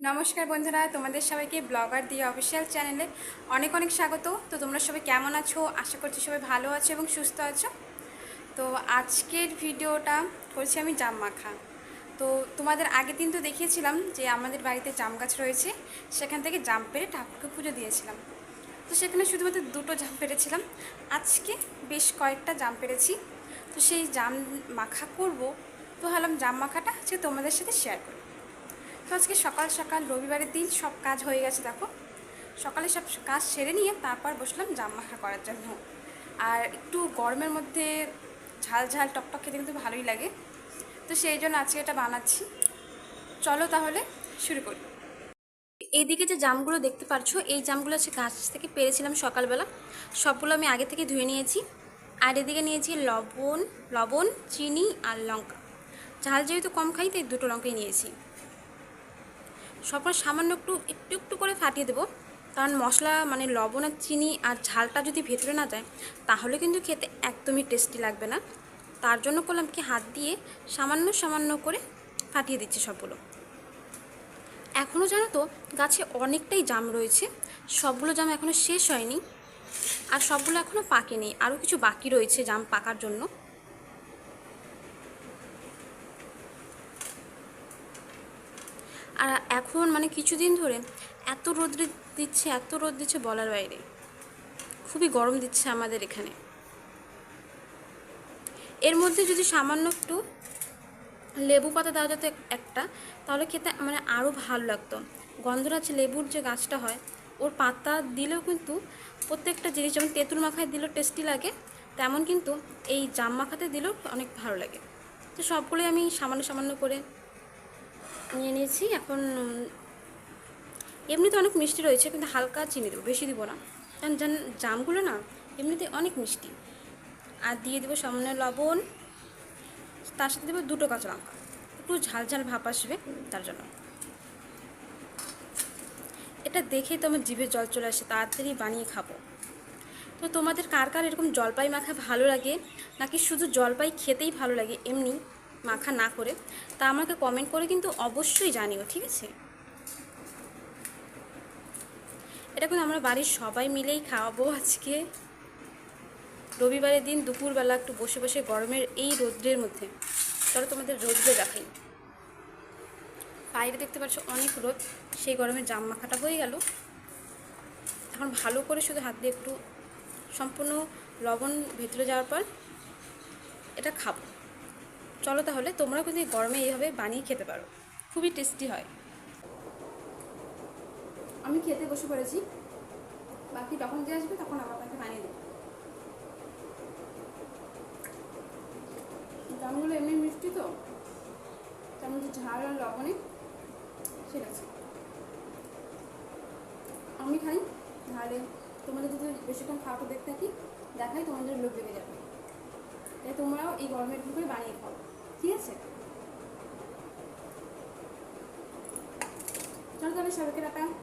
নমস্কার বন্ধুরা, তোমাদের সবাইকে ব্লগার দিয়ে অফিসিয়াল চ্যানেলে অনেক অনেক স্বাগত। তো তোমরা সবাই কেমন আছো? আশা করছি সবাই ভালো আছো এবং সুস্থ আছো। তো আজকের ভিডিওটা করছি আমি জাম মাখা। তো তোমাদের আগের দিন তো দেখিয়েছিলাম যে আমাদের বাড়িতে জাম গাছ রয়েছে, সেখান থেকে জাম পেড়ে ঠাকুরকে পুজো দিয়েছিলাম। তো সেখানে শুধুমাত্র দুটো জাম পেড়েছিলাম, আজকে বেশ কয়েকটা জাম পেড়েছি। তো সেই জাম মাখা করব, তো ভাবলাম জাম মাখাটা আজকে তোমাদের সাথে শেয়ার করি। তো আজকে সকাল সকাল রবিবারের দিন সব কাজ হয়ে গেছে, দেখো সকালে সব কাজ সেরে নিয়ে তারপর বসলাম জাম মাখা করার জন্য। আর একটু গরমের মধ্যে ঝাল ঝাল টকটক খেতে কিন্তু ভালোই লাগে, তো সেই জন্য আজকে এটা বানাচ্ছি। চলো তাহলে শুরু করি। এইদিকে যে জামগুলো দেখতে পাচ্ছো, এই জামগুলো হচ্ছে গাছ থেকে পেরেছিলাম সকালবেলা। সবগুলো আমি আগে থেকে ধুয়ে নিয়েছি। আর এদিকে নিয়েছি লবণ লবণ চিনি আর লঙ্কা। ঝাল যেহেতু কম খাই তাই দুটো লঙ্কাই নিয়েছি। সবটা সামান্য একটু একটু একটু করে ফাটিয়ে দেবো, কারণ মশলা মানে লবণ আর চিনি আর ঝালটা যদি ভেতরে না যায় তাহলে কিন্তু খেতে একদমই টেস্টি লাগবে না। তার জন্য করলাম কি, হাত দিয়ে সামান্য সামান্য করে ফাটিয়ে দিচ্ছি সবগুলো। এখনও জানো তো গাছে অনেকটাই জাম রয়েছে, সবগুলো জাম এখনও শেষ হয়নি, আর সবগুলো এখনও পাকেনি, আরও কিছু বাকি রয়েছে জাম পাকার জন্য। আর এখন মানে কিছুদিন ধরে এত রোদ দিচ্ছে, এত রোদ দিচ্ছে বলার বাইরে, খুবই গরম দিচ্ছে আমাদের এখানে। এর মধ্যে যদি সামান্য একটু লেবু পাতা দেওয়া যেত একটা, তাহলে খেতে মানে আরও ভালো লাগতো। গন্ধরাজ লেবুর যে গাছটা হয়, ওর পাতা দিলেও কিন্তু প্রত্যেকটা জিনিস, যেমন তেঁতুল মাখায় দিলেও টেস্টি লাগে, তেমন কিন্তু এই জাম মাখাতে দিলেও অনেক ভালো লাগে। তো সবগুলোই আমি সামান্য সামান্য করে নিয়ে নিয়েছি। এখন এমনিতে অনেক মিষ্টি রয়েছে, কিন্তু হালকা চিনি দেবো, বেশি দিব না, কারণ জামগুলো না এমনিতে অনেক মিষ্টি। আর দিয়ে দেবো সামান্য লবণ, তার সাথে দেবো দুটো কাঁচা লঙ্কা, একটু ঝাল ঝাল ভাব আসবে তার জন্য। এটা দেখেই তো আমার জিভে জল চলে আসে, তাড়াতাড়ি বানিয়ে খাবো। তো তোমাদের কার কার এরকম জলপাই মাখা ভালো লাগে, নাকি শুধু জলপাই খেতেই ভালো লাগে এমনি মাখা না করে, তা আমাকে কমেন্ট করে কিন্তু অবশ্যই জানিও, ঠিক আছে? এটা কিন্তু আমরা বাড়ির সবাই মিলেই খাওয়াবো আজকে রবিবারের দিন দুপুরবেলা একটু বসে বসে গরমের এই রৌদ্রের মধ্যে। চলো তোমাদের রৌদ্রে দেখাই। বাইরে দেখতে পাচ্ছ অনেক রোদ, সেই গরমে জাম মাখাটা হয়ে গেল। এখন ভালো করে শুধু হাত দিয়ে একটু সম্পূর্ণ লবণ ভেতরে যাওয়ার পর এটা খাবো। চলো তাহলে তোমরাও কিন্তু এই গরমে এইভাবে বানিয়ে খেতে পারো, খুবই টেস্টি হয়। আমি খেতে বসে পড়েছি, বাকি যখন যে আসবে তখন আমার কাছে বানিয়ে দেবো। জামগুলো এমনি মিষ্টি, তো তেমন যে ঝাল আর লবণে ঠিক আছে। আমি খাই ঝালে, তোমাদের যদি বেশিক্ষণ খাওয়াটা দেখতে থাকি দেখাই, তোমাদের লোভ লেগে যাবে। তাই তোমরাও এই গরমের দিন করে বানিয়ে খাও, ঠিক আছে? চলো তাহলে সবাইকে টাটা।